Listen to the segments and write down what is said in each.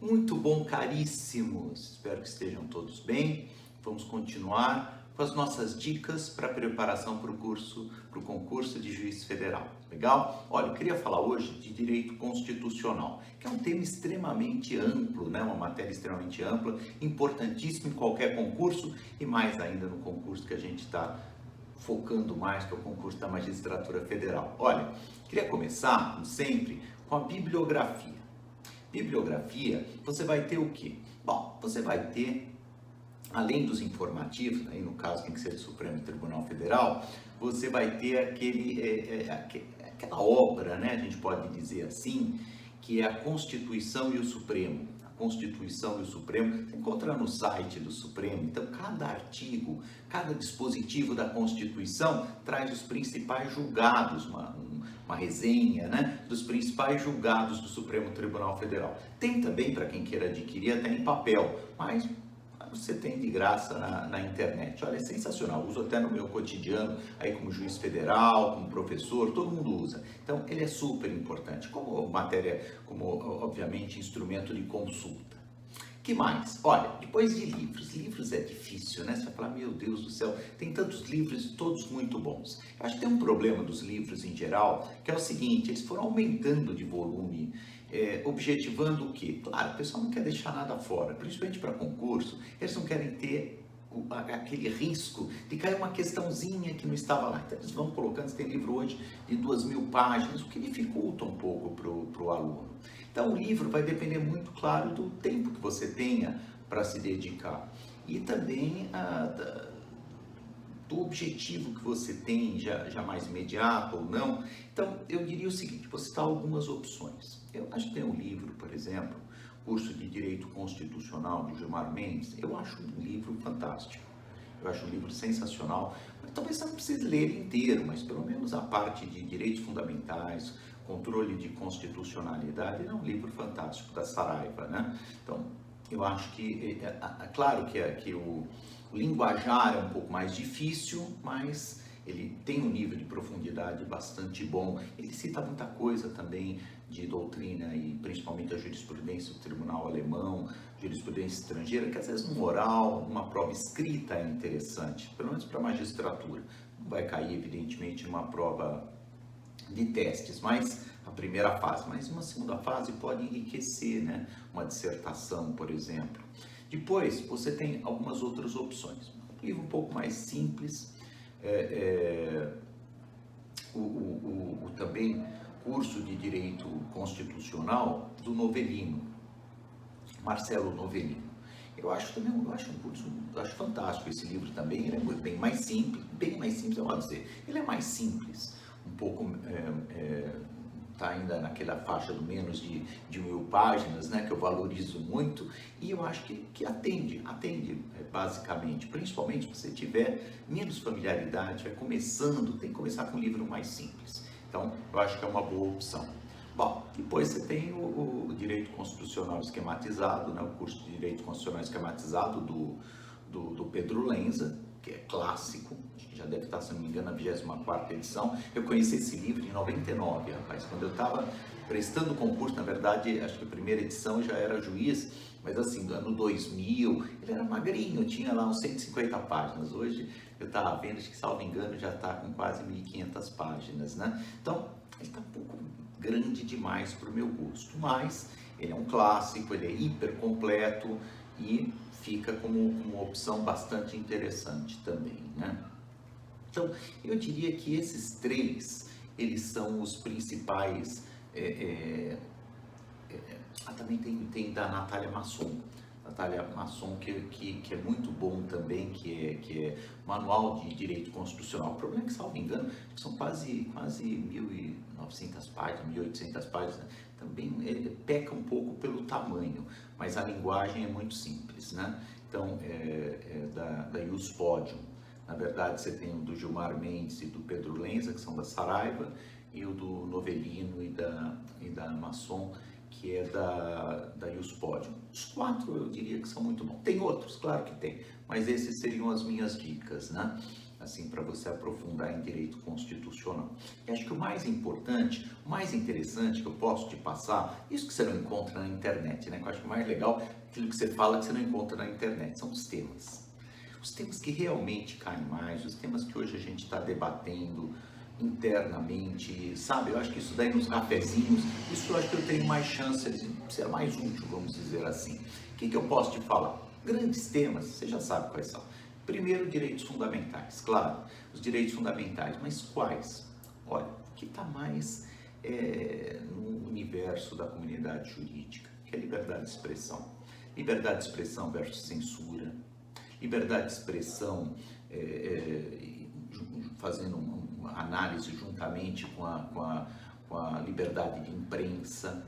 Muito bom, caríssimos. Espero que estejam todos bem. Vamos continuar com as nossas dicas para preparação para o concurso de juiz federal. Legal? Olha, eu queria falar hoje de direito constitucional, que é um tema extremamente amplo, né? Uma matéria extremamente ampla, importantíssima em qualquer concurso e mais ainda no concurso que a gente está focando mais, que é o concurso da magistratura federal. Olha, queria começar, como sempre, com a bibliografia. Bibliografia, você vai ter o quê? Bom, você vai ter, além dos informativos, aí no caso tem que ser do Supremo Tribunal Federal, você vai ter aquela obra, né, a gente pode dizer assim, que é a Constituição e o Supremo. A Constituição e o Supremo, você encontra no site do Supremo, então cada artigo, cada dispositivo da Constituição traz os principais julgados, uma resenha, né, dos principais julgados do Supremo Tribunal Federal. Tem também, para quem queira adquirir, até em papel, mas você tem de graça na internet. Olha, é sensacional, uso até no meu cotidiano, aí como juiz federal, como professor, todo mundo usa. Então, ele é super importante, como matéria, como obviamente instrumento de consulta. Que mais? Olha, depois de livros é difícil, né? Você vai falar, meu Deus do céu, tem tantos livros, todos muito bons. Eu acho que tem um problema dos livros em geral, que é o seguinte, eles foram aumentando de volume, objetivando o quê? Claro, o pessoal não quer deixar nada fora, principalmente para concurso, eles não querem ter aquele risco de cair uma questãozinha que não estava lá. Então eles vão colocando, você tem livro hoje de 2.000 páginas, o que dificulta um pouco para o aluno. Então o livro vai depender muito, claro, do tempo que você tenha para se dedicar e também do objetivo que você tem, já mais imediato ou não. Então eu diria o seguinte, vou citar algumas opções. Eu acho que tem um livro, por exemplo, Curso de Direito Constitucional de Gilmar Mendes, eu acho um livro fantástico, eu acho um livro sensacional, mas talvez você não precise ler ele inteiro, mas pelo menos a parte de direitos fundamentais, controle de constitucionalidade, ele é um livro fantástico da Saraiva, né? Então, eu acho que, claro que o linguajar é um pouco mais difícil, mas ele tem um nível de profundidade bastante bom. Ele cita muita coisa também de doutrina e principalmente a jurisprudência do Tribunal Alemão, jurisprudência estrangeira, que às vezes no oral, numa prova escrita é interessante, pelo menos para a magistratura. Não vai cair, evidentemente, numa prova de testes, mas a primeira fase. Mas uma segunda fase pode enriquecer, né? Uma dissertação, por exemplo. Depois, você tem algumas outras opções. Um livro um pouco mais simples, também curso de Direito Constitucional do Novellino, Marcelo Novellino. Eu acho um curso, eu acho fantástico esse livro também, ele é bem mais simples, eu vou dizer, ele é mais simples, um pouco, está ainda naquela faixa do menos de 1.000 páginas, né, que eu valorizo muito, e eu acho que atende basicamente, principalmente se você tiver menos familiaridade, vai começando, tem que começar com um livro mais simples. Então, eu acho que é uma boa opção. Bom, depois você tem o Direito Constitucional Esquematizado, né, o curso de Direito Constitucional Esquematizado do Pedro Lenza, que é clássico, acho que já deve estar, se não me engano, na 24ª edição. Eu conheci esse livro em 99, rapaz, quando eu estava prestando o concurso, na verdade, acho que a primeira edição eu já era juiz, mas assim, no ano 2000, ele era magrinho, tinha lá uns 150 páginas. Hoje, eu estava vendo, acho que, salvo engano, já está com quase 1.500 páginas, né? Então, ele está um pouco grande demais para o meu gosto, mas ele é um clássico, ele é hiper completo e fica como uma opção bastante interessante também, né? Então, eu diria que esses três, eles são os principais. Também tem da Natália Masson, que é muito bom também, que é Manual de Direito Constitucional. O problema é que, salvo engano, são quase 1.900 páginas, 1.800 páginas, né? Também ele peca um pouco pelo tamanho, mas a linguagem é muito simples, né? Então, da Ius Podium. Na verdade, você tem o do Gilmar Mendes e do Pedro Lenza, que são da Saraiva, e o do Novellino e da Masson, que é da Ius Podium. Os quatro eu diria que são muito bons. Tem outros, claro que tem, mas esses seriam as minhas dicas, né? assim, para você aprofundar em direito constitucional. E acho que o mais importante, o mais interessante que eu posso te passar, isso que você não encontra na internet, né? Que eu acho que o mais legal é aquilo que você fala que você não encontra na internet, são os temas. Os temas que realmente caem mais, os temas que hoje a gente está debatendo internamente, sabe? Eu acho que isso daí nos cafezinhos, isso eu acho que eu tenho mais chance de ser mais útil, vamos dizer assim. O que eu posso te falar? Grandes temas, você já sabe quais são. Primeiro, direitos fundamentais, claro, os direitos fundamentais, mas quais? Olha, o que está mais no universo da comunidade jurídica, que é liberdade de expressão. Liberdade de expressão versus censura, liberdade de expressão fazendo uma análise juntamente com a liberdade de imprensa,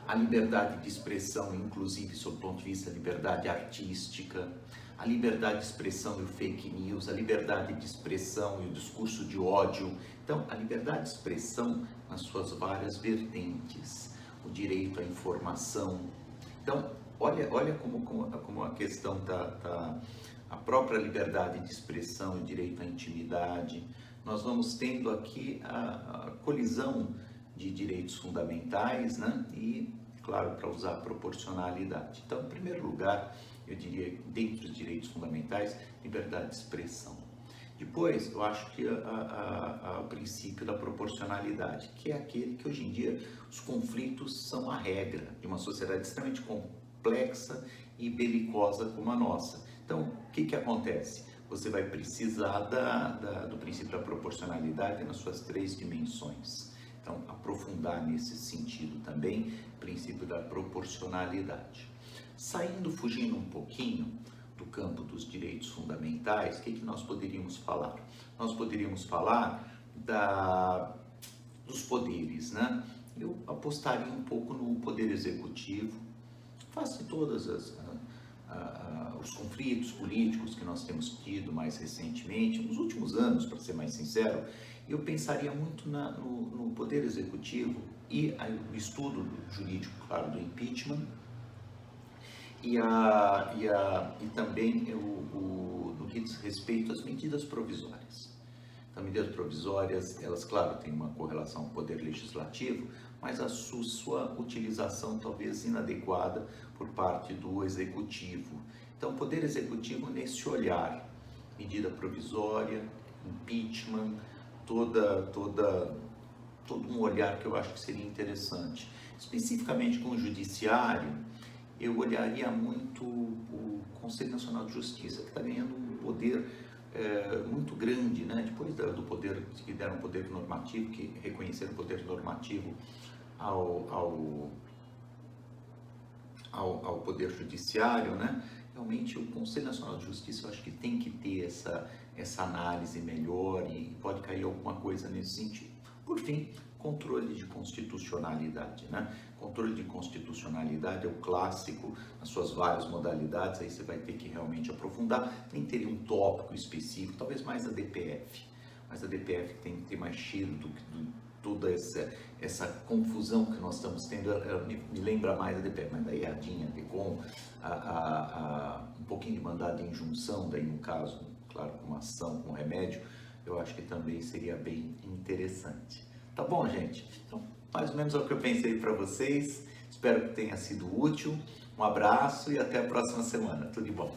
a liberdade de expressão, inclusive, sob o ponto de vista da liberdade artística, a liberdade de expressão e o fake news, a liberdade de expressão e o discurso de ódio. Então, a liberdade de expressão nas suas várias vertentes, o direito à informação. Então, olha como a questão a própria liberdade de expressão e o direito à intimidade. Nós vamos tendo aqui a colisão de direitos fundamentais, né? E, claro, para usar a proporcionalidade. Então, em primeiro lugar, eu diria, dentre os direitos fundamentais, liberdade de expressão. Depois, eu acho que o princípio da proporcionalidade, que é aquele que hoje em dia os conflitos são a regra de uma sociedade extremamente complexa e belicosa como a nossa. Então, o que acontece? Você vai precisar do princípio da proporcionalidade nas suas três dimensões. Então, aprofundar nesse sentido também, princípio da proporcionalidade. Fugindo um pouquinho do campo dos direitos fundamentais, o que nós poderíamos falar? Nós poderíamos falar dos poderes, né? Eu apostaria um pouco no poder executivo, face todas os conflitos políticos que nós temos tido mais recentemente, nos últimos anos, para ser mais sincero, eu pensaria muito no poder executivo e o estudo jurídico, claro, do impeachment e também no que diz respeito às medidas provisórias. Então, medidas provisórias, elas, claro, têm uma correlação com o poder legislativo, mas a sua utilização talvez inadequada por parte do executivo. Então, o poder executivo nesse olhar, medida provisória, impeachment, todo um olhar que eu acho que seria interessante. Especificamente com o judiciário, eu olharia muito o Conselho Nacional de Justiça, que está ganhando um poder muito grande, né? Depois do poder, que deram um poder normativo, que reconheceram o poder normativo ao poder judiciário, né? Realmente o Conselho Nacional de Justiça, eu acho que tem que ter essa análise melhor e pode cair alguma coisa nesse sentido. Por fim, controle de constitucionalidade, né? Controle de constitucionalidade é o clássico, nas suas várias modalidades, aí você vai ter que realmente aprofundar, nem teria um tópico específico, talvez mais a DPF, mas a DPF tem que ter mais cheiro do toda essa confusão que nós estamos tendo, me lembra mais a DPF, mas daí a DIN, a DECOM, um pouquinho de mandado de injunção, daí no caso, claro, com uma ação, com remédio, eu acho que também seria bem interessante. Tá bom, gente? Então, mais ou menos é o que eu pensei para vocês. Espero que tenha sido útil. Um abraço e até a próxima semana. Tudo de bom.